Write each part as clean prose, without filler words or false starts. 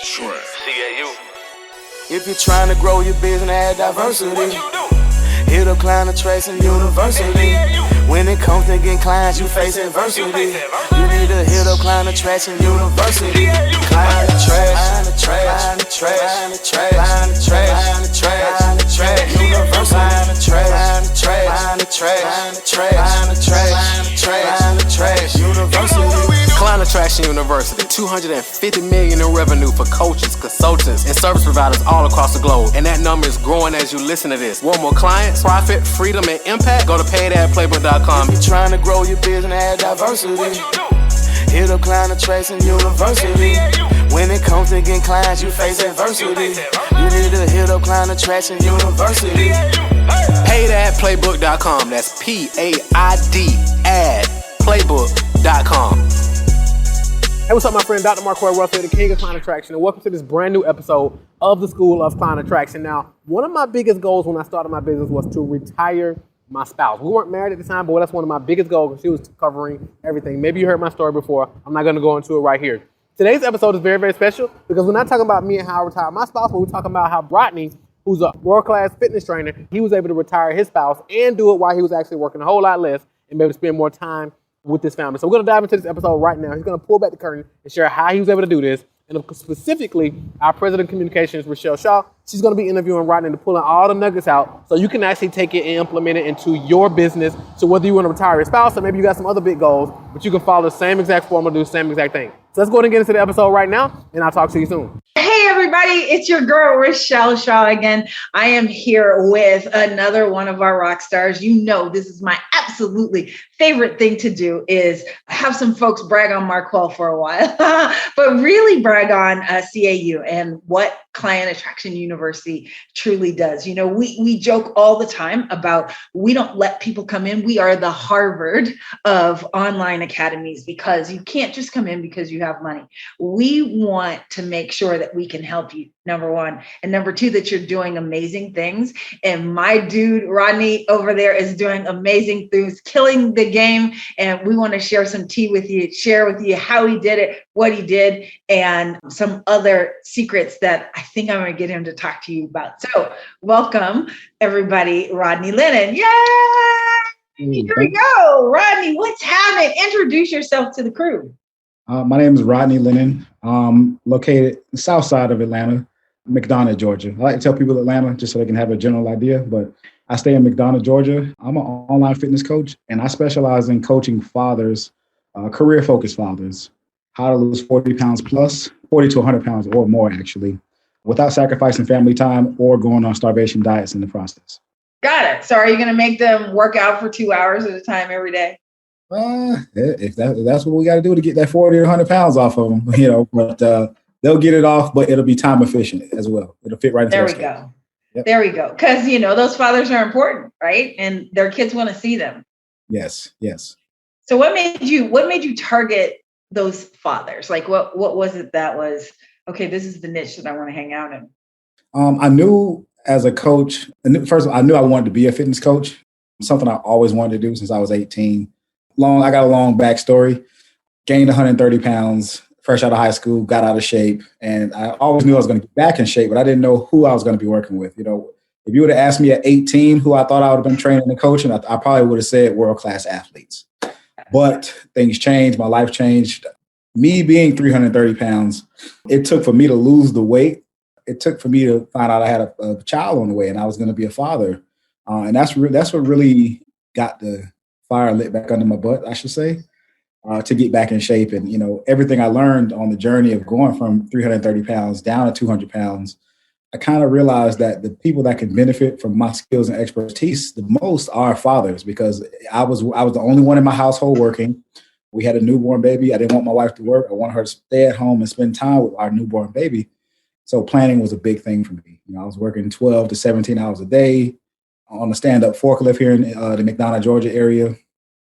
CAU. If you're trying to grow your business and add diversity, What you do? hit up client attraction university. When it comes to getting clients, you face adversity. You need to hit up client attraction university. Client attraction, client attraction, client attraction, client attraction university. Client attraction university. Client Attraction University, $250 million in revenue for coaches, consultants, and service providers all across the globe. And that number is growing as you listen to this. Want more clients, profit, freedom, and impact? Go to paidadplaybook.com. If you're trying to grow your business and add diversity, What you do? hit up Client Attraction University. When it comes to getting clients, you face adversity. You need to hit up Client Attraction University. Paidadplaybook.com. That's P-A-I-D adplaybook.com. Hey, what's up, my friend? Dr. Marquette Russell, the king of Client Attraction, and welcome to this brand new episode of the School of Client Attraction. Now, one of my biggest goals when I started my business was to retire my spouse. We weren't married at the time, but that's one of my biggest goals. She was covering everything. Maybe you heard my story before. I'm not going to go into it right here. Today's episode is very, very special because we're not talking about me and how I retired my spouse, but we're talking about how Rodney, who's a world-class fitness trainer, he was able to retire his spouse and do it while he was actually working a whole lot less and be able to spend more time with this family. So we're going to dive into this episode right now. He's going to pull back the curtain and share how he was able to do this. And specifically, our president of communications, Rochelle Shaw, she's going to be interviewing Rodney to pull all the nuggets out so you can actually take it and implement it into your business. So whether you want to retire your spouse or maybe you got some other big goals, but you can follow the same exact formula, do the same exact thing. So let's go ahead and get into the episode right now, and I'll talk to you soon. Hey, everybody, it's your girl, Rochelle Shaw again. I am here with another one of our rock stars. You know, this is my absolutely favorite thing to do is have some folks brag on Marquette for a while, but really brag on CAU and what Client Attraction University truly does. You know, we joke all the time about we don't let people come in. We are the Harvard of online academies because you can't just come in because you have money. We want to make sure that we can help you, number one. And number two, that you're doing amazing things. And my dude, Rodney, over there is doing amazing things, killing the game. And we want to share some tea with you, share with you how he did it, what he did, and some other secrets that I think I'm going to get him to talk to you about. So welcome, everybody, Rodney Lenon. Yay! Here we go. Rodney, what's happening? Introduce yourself to the crew. My name is Rodney Lenon. Located south side of Atlanta, McDonough, Georgia. I like to tell people Atlanta just so they can have a general idea, but I stay in McDonough, Georgia. I'm an online fitness coach, and I specialize in coaching fathers, career-focused fathers, how to lose 40 pounds plus, 40 to 100 pounds or more, actually, without sacrificing family time or going on starvation diets in the process. Got it. So are you going to make them work out for 2 hours at a time every day? If that's what we got to do to get that 40 or 100 pounds off of them, you know, but they'll get it off, but it'll be time efficient as well. It'll fit right into There we schedule. go. Yep. There we go. Because, you know, those fathers are important, right? And their kids want to see them. Yes. So what made you target those fathers? Like what was it that was, okay, this is the niche that I want to hang out in? I knew as a coach, first of all, I knew I wanted to be a fitness coach, something I always wanted to do since I was 18. I got a long backstory, gained 130 pounds, fresh out of high school, got out of shape. And I always knew I was going to get back in shape, but I didn't know who I was going to be working with. You know, if you would have asked me at 18 who I thought I would have been training and coaching, I probably would have said world-class athletes. But things changed. My life changed. Me being 330 pounds, it took for me to lose the weight. It took for me to find out I had a child on the way and I was going to be a father. And that's what really got the fire lit back under my butt, I should say, to get back in shape. And, you know, everything I learned on the journey of going from 330 pounds down to 200 pounds, I kind of realized that the people that can benefit from my skills and expertise the most are fathers, because I was the only one in my household working. We had a newborn baby. I didn't want my wife to work. I wanted her to stay at home and spend time with our newborn baby. So planning was a big thing for me. You know, I was working 12 to 17 hours a day on a stand-up forklift here in the McDonough, Georgia area.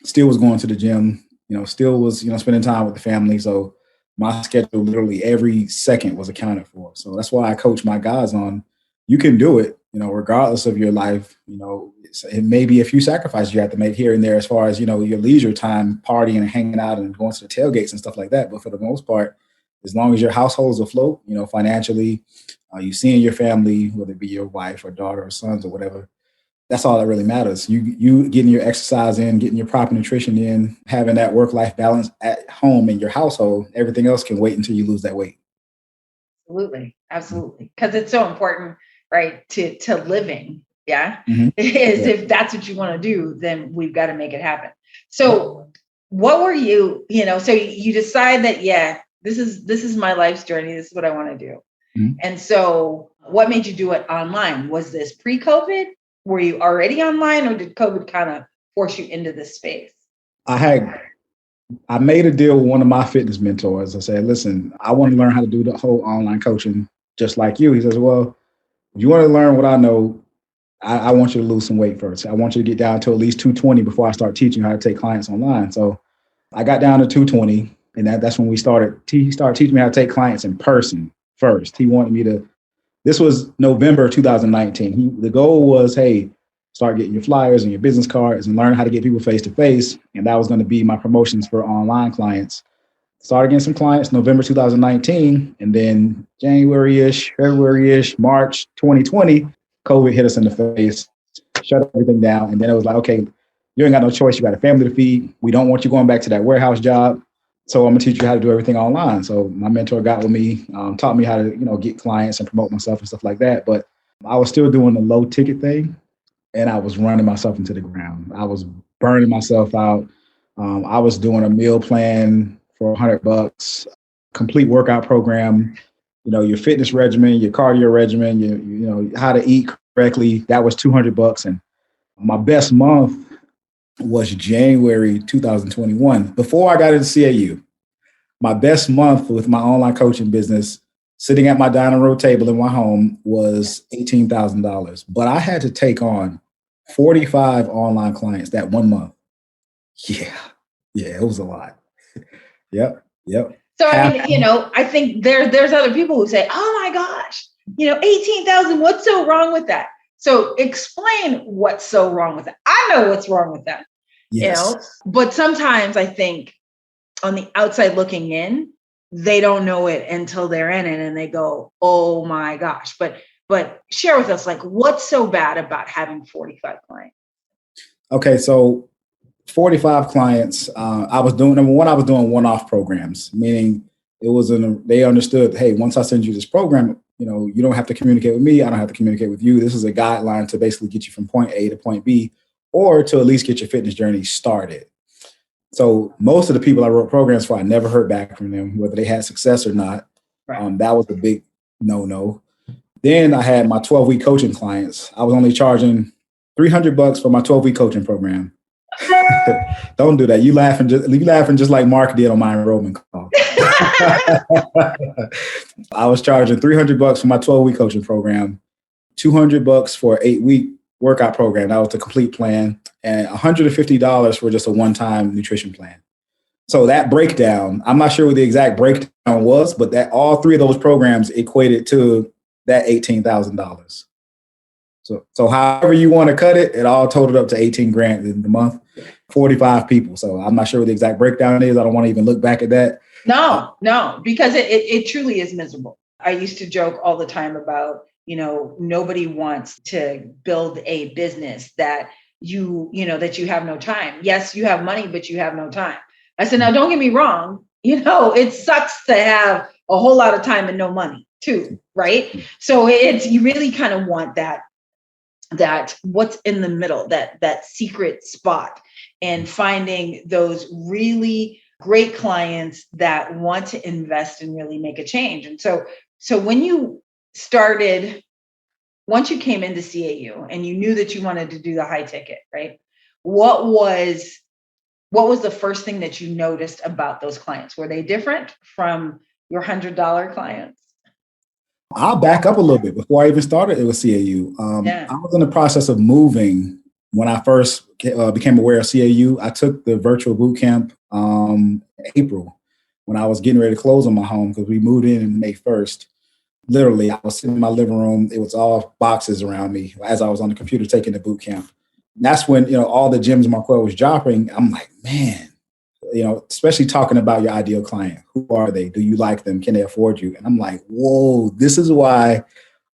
Still was going to the gym, you know, still was, you know, spending time with the family. So my schedule literally every second was accounted for. So that's why I coach my guys on, you can do it, you know, regardless of your life. You know, it may be a few sacrifices you have to make here and there as far as, you know, your leisure time, partying and hanging out and going to the tailgates and stuff like that. But for the most part, as long as your household's afloat, financially, you seeing your family, whether it be your wife or daughter or sons or whatever, that's all that really matters. You getting your exercise in, getting your proper nutrition in, having that work-life balance at home in your household, everything else can wait until you lose that weight. Absolutely. Absolutely. Because it's so important, right? To living. Yeah. Mhm. Is Yeah. if that's what you want to do, then we've got to make it happen. So what were so you decide that, this is my life's journey. This is what I want to do. Mhm. And so what made you do it online? Was this pre-COVID? Were you already online, or did COVID kind of force you into this space? I made a deal with one of my fitness mentors. I said, listen, I want to learn how to do the whole online coaching just like you. He says, well, if you want to learn what I know, I want you to lose some weight first. I want you to get down to at least 220 before I start teaching you how to take clients online. So I got down to 220, and that's when he started teaching me how to take clients in person first. He wanted me to, this was November 2019. The goal was, hey, start getting your flyers and your business cards and learn how to get people face to face. And that was going to be my promotions for online clients. Started getting some clients November 2019, and then January-ish, February-ish, March 2020, COVID hit us in the face, shut everything down. And then it was like, okay, you ain't got no choice. You got a family to feed. We don't want you going back to that warehouse job. So I'm gonna teach you how to do everything online. So my mentor got with me, taught me how to, get clients and promote myself and stuff like that. But I was still doing the low ticket thing, and I was running myself into the ground. I was burning myself out. I was doing a meal plan for $100, complete workout program, your fitness regimen, your cardio regimen, how to eat correctly. That was $200. And my best month was January 2021. Before I got into CAU, my best month with my online coaching business, sitting at my dining room table in my home, was $18,000. But I had to take on 45 online clients that 1 month. Yeah, it was a lot. Yep. So, I think there's other people who say, oh my gosh, 18,000, what's so wrong with that? So explain what's so wrong with that. I know what's wrong with that, Yes. but sometimes I think on the outside looking in, they don't know it until they're in it and they go, oh my gosh. But share with us, like, what's so bad about having 45 clients? Okay, so 45 clients. I was doing one-off programs, meaning they understood, hey, once I send you this program, you don't have to communicate with me. I don't have to communicate with you. This is a guideline to basically get you from point A to point B, or to at least get your fitness journey started. So most of the people I wrote programs for, I never heard back from them, whether they had success or not. Right. That was a big no. Then I had my 12-week coaching clients. I was only charging $300 for my 12-week coaching program. Don't do that. You laughing just like Mark did on my enrollment call. I was charging $300 for my 12-week coaching program, $200 for an 8-week workout program. That was the complete plan, and $150 for just a one-time nutrition plan. So that breakdown, I'm not sure what the exact breakdown was, but that all three of those programs equated to that $18,000. So however you want to cut it, it all totaled up to 18 grand in the month, 45 people. So I'm not sure what the exact breakdown is. I don't want to even look back at that. No, because it truly is miserable. I used to joke all the time about, nobody wants to build a business that that you have no time. Yes, you have money, but you have no time. I said, now don't get me wrong. It sucks to have a whole lot of time and no money too, right? So you really kind of want that what's in the middle, that secret spot, and finding those really great clients that want to invest and really make a change. And so when you started, once you came into CAU and you knew that you wanted to do the high ticket, right? What was the first thing that you noticed about those clients? Were they different from your $100 clients? I'll back up a little bit. Before I even started with CAU, I was in the process of moving when I first became aware of CAU. I took the virtual boot camp in April when I was getting ready to close on my home, because we moved in May 1st. Literally, I was sitting in my living room. It was all boxes around me as I was on the computer taking the boot camp. And that's when all the gyms Marquel was dropping. I'm like, man, especially talking about your ideal client. Who are they? Do you like them? Can they afford you? And I'm like, whoa, this is why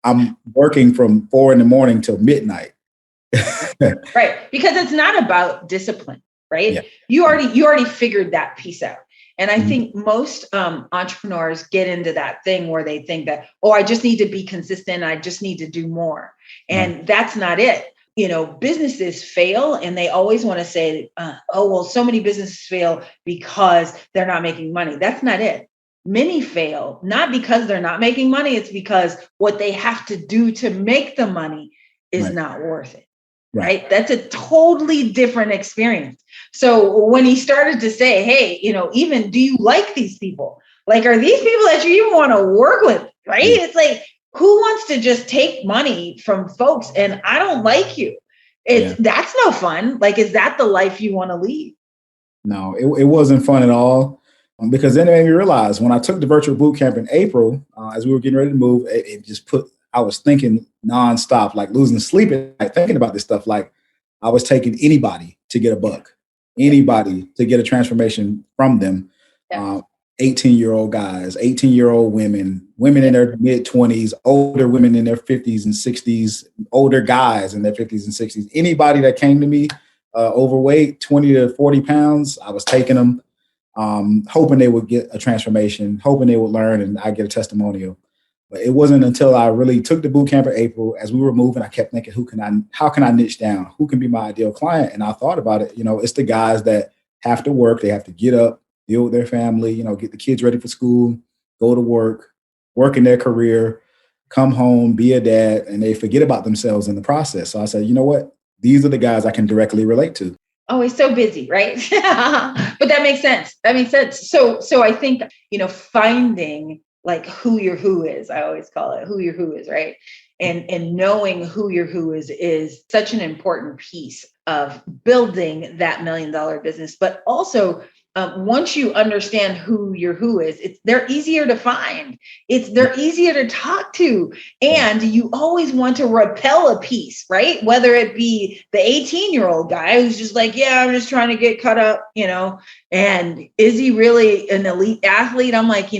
I'm working from 4 a.m. till midnight. Right. Because it's not about discipline, right? Yeah. You already figured that piece out. And I Mhm. think most entrepreneurs get into that thing where they think that, oh, I just need to be consistent. I just need to do more. And that's not it. Businesses fail and they always want to say, oh, well, so many businesses fail because they're not making money. That's not it. Many fail, not because they're not making money. It's because what they have to do to make the money is not worth it. Right. That's a totally different experience. So when he started to say, hey, even do you like these people? Like, are these people that you even want to work with? Right. Yeah. It's like, who wants to just take money from folks and I don't like you? That's no fun. Like, is that the life you want to lead? No, it wasn't fun at all. Because then it made me realize when I took the virtual boot camp in April, as we were getting ready to move, I was thinking nonstop, like losing sleep at night, thinking about this stuff. Like I was taking anybody to get a buck, anybody to get a transformation from them. 18-year-old guys, 18-year-old women in their mid-20s, older women in their 50s and 60s, older guys in their 50s and 60s. Anybody that came to me overweight, 20 to 40 pounds, I was taking them, hoping they would get a transformation, hoping they would learn and I get a testimonial. But it wasn't until I really took the boot camp in April, as we were moving, I kept thinking, how can I niche down? Who can be my ideal client? And I thought about it, it's the guys that have to work. They have to get up, deal with their family, get the kids ready for school, go to work in their career, come home, be a dad, and they forget about themselves in the process. So I said, you know what? These are the guys I can directly relate to. Oh, he's so busy, right? But that makes sense. So I think, finding like who your who is, I always call it who your who is, right? And knowing who your who is such an important piece of building that $1 million business. But also, once you understand who your who is, they're easier to find. They're easier to talk to. And you always want to repel a piece, right? Whether it be the 18-year-old guy who's just like, yeah, I'm just trying to get cut up, and is he really an elite athlete? I'm like,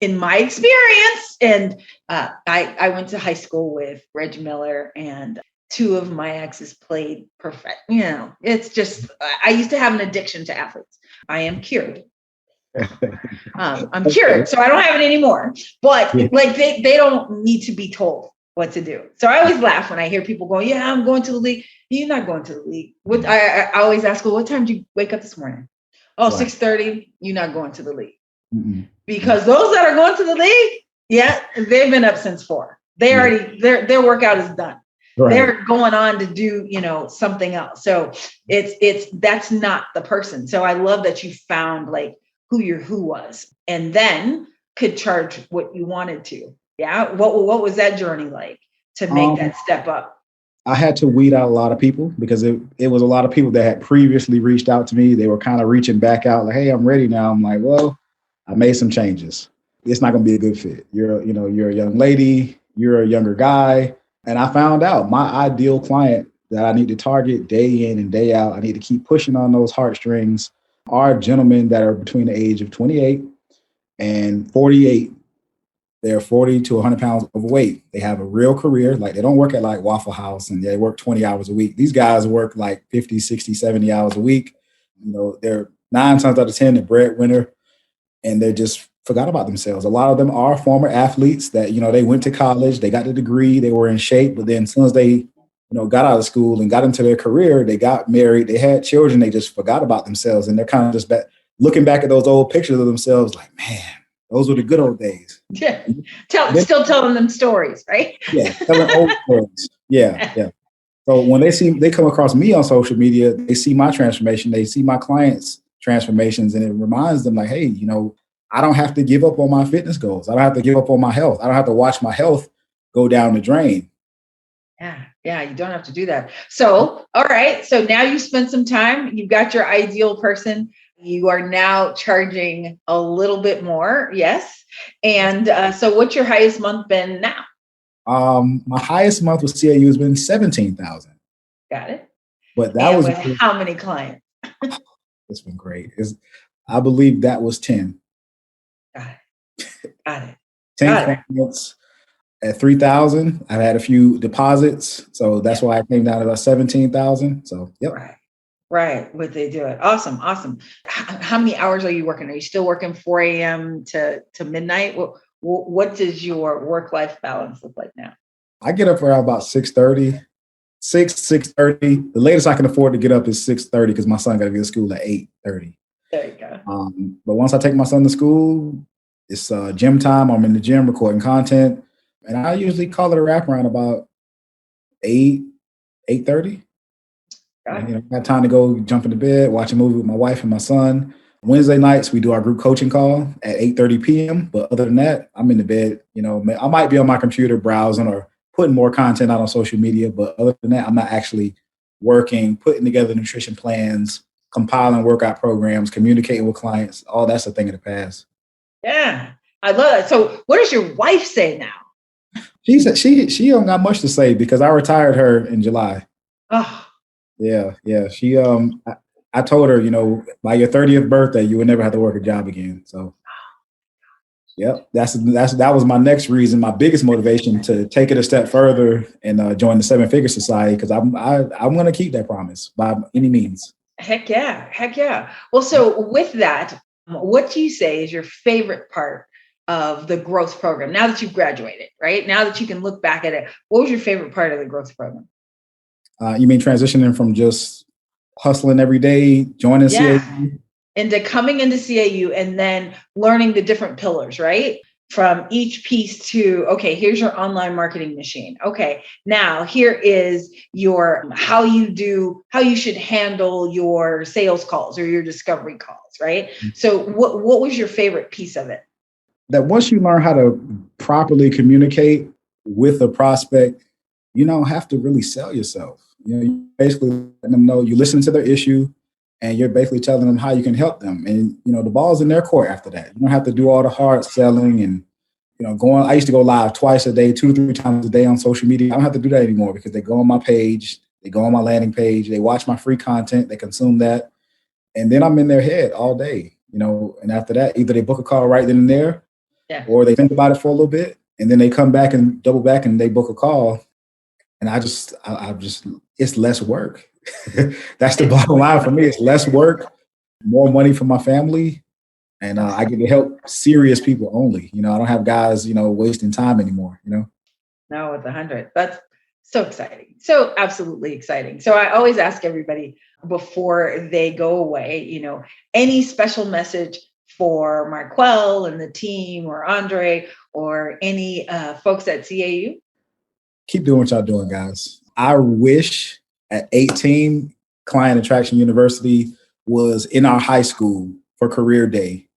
in my experience, and I went to high school with Reg Miller, and two of my exes played perfect. It's just, I used to have an addiction to athletes. I am cured. I'm cured, so I don't have it anymore. But like they don't need to be told what to do. So I always laugh when I hear people going, yeah, I'm going to the league. You're not going to the league. I always ask, well, what time did you wake up this morning? Oh, 6:30. You're not going to the league. Mm-hmm. Because those that are going to the league, they've been up since 4. They already, their workout is done. Right. They're going on to do, something else. So that's not the person. So I love that you found like who your who was and then could charge what you wanted to. Yeah. What was that journey like to make that step up? I had to weed out a lot of people because it was a lot of people that had previously reached out to me. They were kind of reaching back out like, hey, I'm ready now. I'm like, well, I made some changes. It's not going to be a good fit. You're a young lady, you're a younger guy. And I found out my ideal client that I need to target day in and day out, I need to keep pushing on those heartstrings, are gentlemen that are between the age of 28 and 48. They're 40 to 100 pounds overweight. They have a real career. Like they don't work at like Waffle House and they work 20 hours a week. These guys work like 50, 60, 70 hours a week. They're 9 times out of 10, the breadwinner. And they just forgot about themselves. A lot of them are former athletes that, they went to college, they got the degree, they were in shape, but then as soon as they, got out of school and got into their career, they got married, they had children, they just forgot about themselves. And they're kind of just looking back at those old pictures of themselves like, man, those were the good old days. Yeah. Still telling them stories, right? Yeah. Telling old stories. Yeah. So when they come across me on social media, they see my transformation, they see my clients' transformations, and it reminds them like, hey, I don't have to give up on my fitness goals. I don't have to give up on my health. I don't have to watch my health go down the drain. Yeah, you don't have to do that. So, all right. So now you spent some time, you've got your ideal person. You are now charging a little bit more. Yes. And so what's your highest month been now? My highest month with CAU has been $17,000. Got it. But that was with how many clients? It's been great. I believe that was 10. Got it. Got it. 10 clients at 3,000. I've had a few deposits, so that's why I came down to about 17,000. So, yep. Right. Would they do it? Awesome. How many hours are you working? Are you still working 4 a.m. to midnight? What does your work-life balance look like now? I get up around about 6:30. 6:30. The latest I can afford to get up is 6:30 because my son got to be to school at 8:30. There you go. But once I take my son to school, it's gym time. I'm in the gym recording content, and I usually call it a wrap around about 8:30. I have time to go jump into bed, watch a movie with my wife and my son. Wednesday nights, we do our group coaching call at 8:30 p.m. But other than that, I'm in the bed. I might be on my computer browsing or putting more content out on social media. But other than that, I'm not actually working, putting together nutrition plans, compiling workout programs, communicating with clients. All that's a thing of the past. Yeah, I love that. So what does your wife say now? She said she don't got much to say because I retired her in July. Oh. Yeah. She I told her, by your 30th birthday, you would never have to work a job again. So, yep, that was my next reason, my biggest motivation to take it a step further and join the 7-Figure Society because I'm going to keep that promise by any means. Heck yeah. Well, so with that, what do you say is your favorite part of the growth program now that you've graduated, right? Now that you can look back at it, what was your favorite part of the growth program? You mean transitioning from just hustling every day, joining CAU? Into coming into CAU and then learning the different pillars, right? From each piece to, okay, here's your online marketing machine. Okay, now here is your how you should handle your sales calls or your discovery calls, right? Mm-hmm. So what was your favorite piece of it? That once you learn how to properly communicate with a prospect, you don't have to really sell yourself. You basically let them know you listen to their issue and you're basically telling them how you can help them. And, the ball's in their court after that. You don't have to do all the hard selling and, I used to go live twice a day, 2-3 times a day on social media. I don't have to do that anymore because they go on my page, they go on my landing page, they watch my free content, they consume that. And then I'm in their head all day, and after that, either they book a call right then and there or they think about it for a little bit and then they come back and double back and they book a call. And I just, it's less work. That's the bottom line for me. It's less work, more money for my family. And I get to help serious people only. I don't have guys, wasting time anymore, No, with 100. That's so exciting. So absolutely exciting. So I always ask everybody before they go away, any special message for Marquel and the team or Andre or any folks at CAU? Keep doing what y'all doing, guys. I wish at 18, Client Attraction University was in our high school for career day.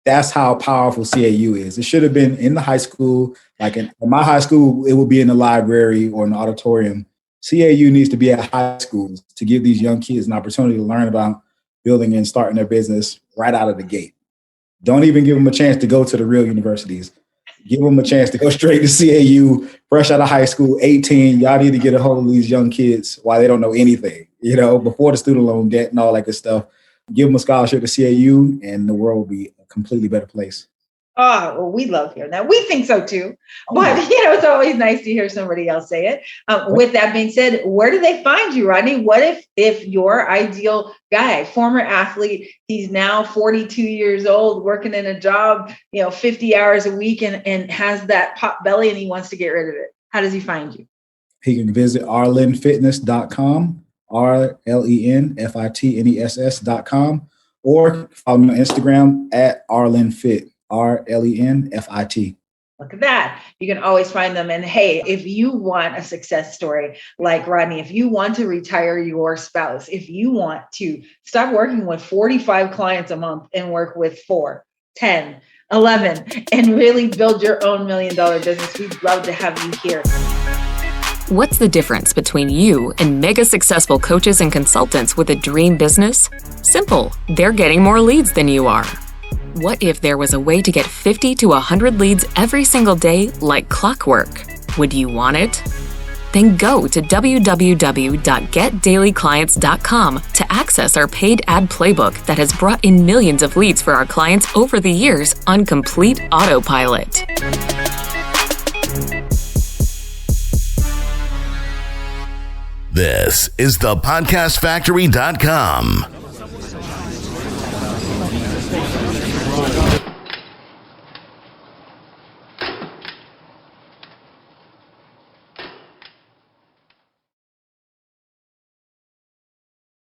That's how powerful CAU is. It should have been in the high school. Like in my high school, it would be in the library or in the auditorium. CAU needs to be at high schools to give these young kids an opportunity to learn about building and starting their business right out of the gate. Don't even give them a chance to go to the real universities. Give them a chance to go straight to CAU, fresh out of high school, 18. Y'all need to get a hold of these young kids while they don't know anything, before the student loan debt and all that good stuff. Give them a scholarship to CAU and the world will be a completely better place. Oh, well, we love hearing that. We think so too. But, it's always nice to hear somebody else say it. With that being said, where do they find you, Rodney? What if your ideal guy, former athlete, he's now 42 years old, working in a job, 50 hours a week and has that pot belly and he wants to get rid of it? How does he find you? He can visit arlenfitness.com, RLENFITNESS.com, or follow me on Instagram at arlenfit. RLENFIT. Look at that. You can always find them. And hey, if you want a success story like Rodney, if you want to retire your spouse, if you want to stop working with 45 clients a month and work with 4, 10, 11, and really build your own $1 million business, we'd love to have you here. What's the difference between you and mega successful coaches and consultants with a dream business? Simple. They're getting more leads than you are. What if there was a way to get 50 to 100 leads every single day like clockwork? Would you want it? Then go to www.getdailyclients.com to access our paid ad playbook that has brought in millions of leads for our clients over the years on complete autopilot. This is the podcastfactory.com.